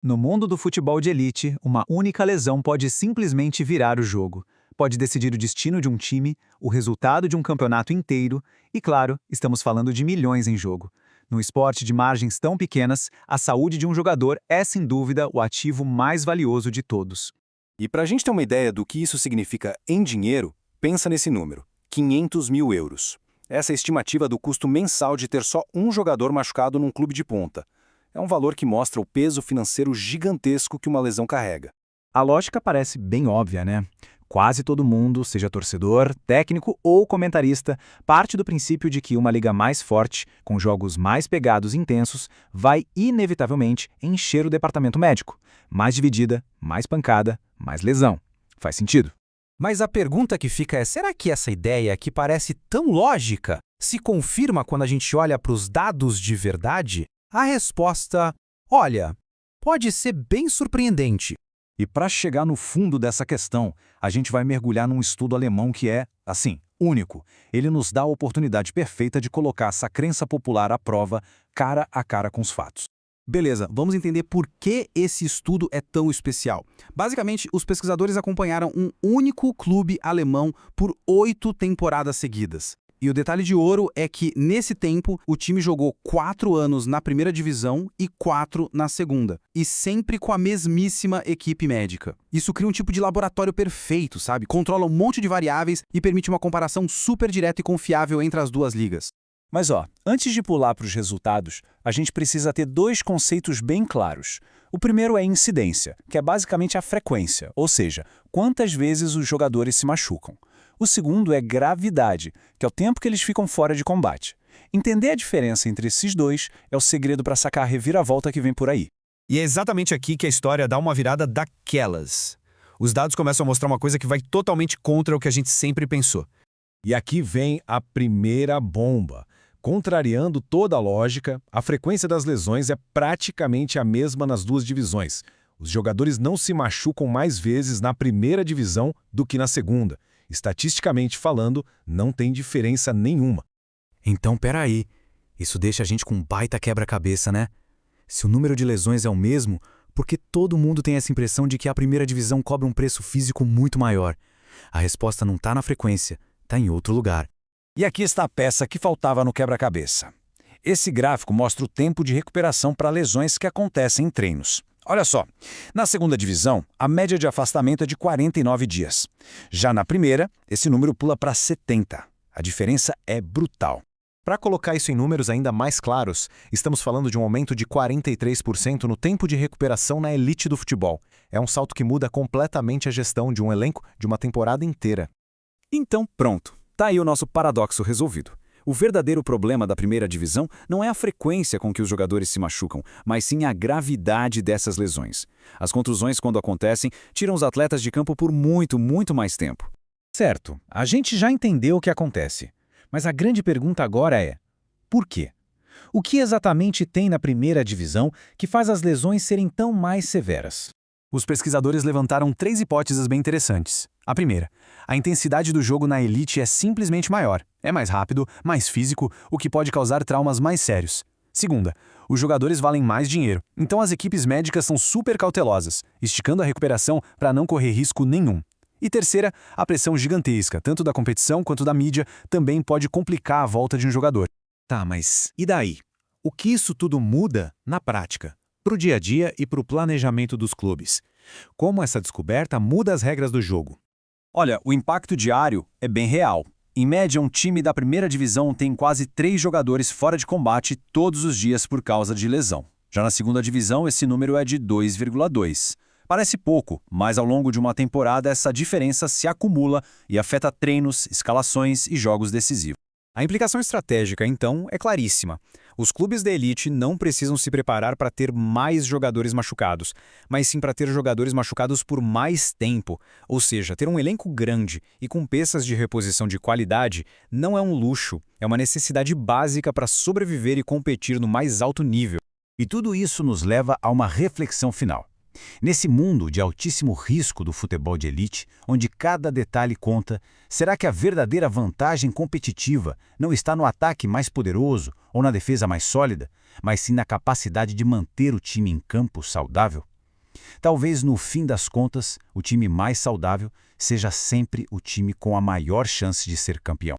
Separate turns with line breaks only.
No mundo do futebol de elite, uma única lesão pode simplesmente virar o jogo. Pode decidir o destino de um time, o resultado de um campeonato inteiro e, claro, estamos falando de milhões em jogo. No esporte de margens tão pequenas, a saúde de um jogador é, sem dúvida, o ativo mais valioso de todos.
E para a gente ter uma ideia do que isso significa em dinheiro, pensa nesse número: 500 mil euros. Essa é a estimativa do custo mensal de ter só um jogador machucado num clube de ponta. É um valor que mostra o peso financeiro gigantesco que uma lesão carrega.
A lógica parece bem óbvia, né? Quase todo mundo, seja torcedor, técnico ou comentarista, parte do princípio de que uma liga mais forte, com jogos mais pegados e intensos, vai inevitavelmente encher o departamento médico. Mais dividida, mais pancada, mais lesão. Faz sentido?
Mas a pergunta que fica é: será que essa ideia, que parece tão lógica, se confirma quando a gente olha para os dados de verdade? A resposta, olha, pode ser bem surpreendente.
E para chegar no fundo dessa questão, a gente vai mergulhar num estudo alemão que é, assim, único. Ele nos dá a oportunidade perfeita de colocar essa crença popular à prova, cara a cara com os fatos.
Beleza, vamos entender por que esse estudo é tão especial. Basicamente, os pesquisadores acompanharam um único clube alemão por 8 temporadas seguidas. E o detalhe de ouro é que, nesse tempo, o time jogou 4 anos na primeira divisão e 4 na segunda. E sempre com a mesmíssima equipe médica. Isso cria um tipo de laboratório perfeito, sabe? Controla um monte de variáveis e permite uma comparação super direta e confiável entre as duas ligas.
Mas antes de pular para os resultados, a gente precisa ter dois conceitos bem claros. O primeiro é incidência, que é basicamente a frequência, ou seja, quantas vezes os jogadores se machucam. O segundo é gravidade, que é o tempo que eles ficam fora de combate. Entender a diferença entre esses dois é o segredo para sacar a reviravolta que vem por aí.
E é exatamente aqui que a história dá uma virada daquelas. Os dados começam a mostrar uma coisa que vai totalmente contra o que a gente sempre pensou.
E aqui vem a primeira bomba. Contrariando toda a lógica, a frequência das lesões é praticamente a mesma nas duas divisões. Os jogadores não se machucam mais vezes na primeira divisão do que na segunda. Estatisticamente falando, não tem diferença nenhuma.
Então, peraí, isso deixa a gente com um baita quebra-cabeça, né? Se o número de lesões é o mesmo, por que todo mundo tem essa impressão de que a primeira divisão cobra um preço físico muito maior? A resposta não está na frequência, está em outro lugar.
E aqui está a peça que faltava no quebra-cabeça. Esse gráfico mostra o tempo de recuperação para lesões que acontecem em treinos. Olha só, na segunda divisão, a média de afastamento é de 49 dias. Já na primeira, esse número pula para 70. A diferença é brutal.
Para colocar isso em números ainda mais claros, estamos falando de um aumento de 43% no tempo de recuperação na elite do futebol. É um salto que muda completamente a gestão de um elenco de uma temporada inteira.
Então, pronto. Tá aí o nosso paradoxo resolvido. O verdadeiro problema da primeira divisão não é a frequência com que os jogadores se machucam, mas sim a gravidade dessas lesões. As contusões, quando acontecem, tiram os atletas de campo por muito, muito mais tempo.
Certo, a gente já entendeu o que acontece. Mas a grande pergunta agora é: por quê? O que exatamente tem na primeira divisão que faz as lesões serem tão mais severas?
Os pesquisadores levantaram 3 hipóteses bem interessantes. A primeira, a intensidade do jogo na elite é simplesmente maior. É mais rápido, mais físico, o que pode causar traumas mais sérios. Segunda, os jogadores valem mais dinheiro, então as equipes médicas são super cautelosas, esticando a recuperação para não correr risco nenhum. E terceira, a pressão gigantesca, tanto da competição quanto da mídia, também pode complicar a volta de um jogador.
Tá, mas e daí? O que isso tudo muda na prática? Para o dia a dia e para o planejamento dos clubes. Como essa descoberta muda as regras do jogo?
Olha, o impacto diário é bem real. Em média, um time da primeira divisão tem quase 3 jogadores fora de combate todos os dias por causa de lesão. Já na segunda divisão, esse número é de 2,2. Parece pouco, mas ao longo de uma temporada essa diferença se acumula e afeta treinos, escalações e jogos decisivos.
A implicação estratégica, então, é claríssima. Os clubes da elite não precisam se preparar para ter mais jogadores machucados, mas sim para ter jogadores machucados por mais tempo. Ou seja, ter um elenco grande e com peças de reposição de qualidade não é um luxo, é uma necessidade básica para sobreviver e competir no mais alto nível.
E tudo isso nos leva a uma reflexão final. Nesse mundo de altíssimo risco do futebol de elite, onde cada detalhe conta, será que a verdadeira vantagem competitiva não está no ataque mais poderoso ou na defesa mais sólida, mas sim na capacidade de manter o time em campo saudável?
Talvez, no fim das contas, o time mais saudável seja sempre o time com a maior chance de ser campeão.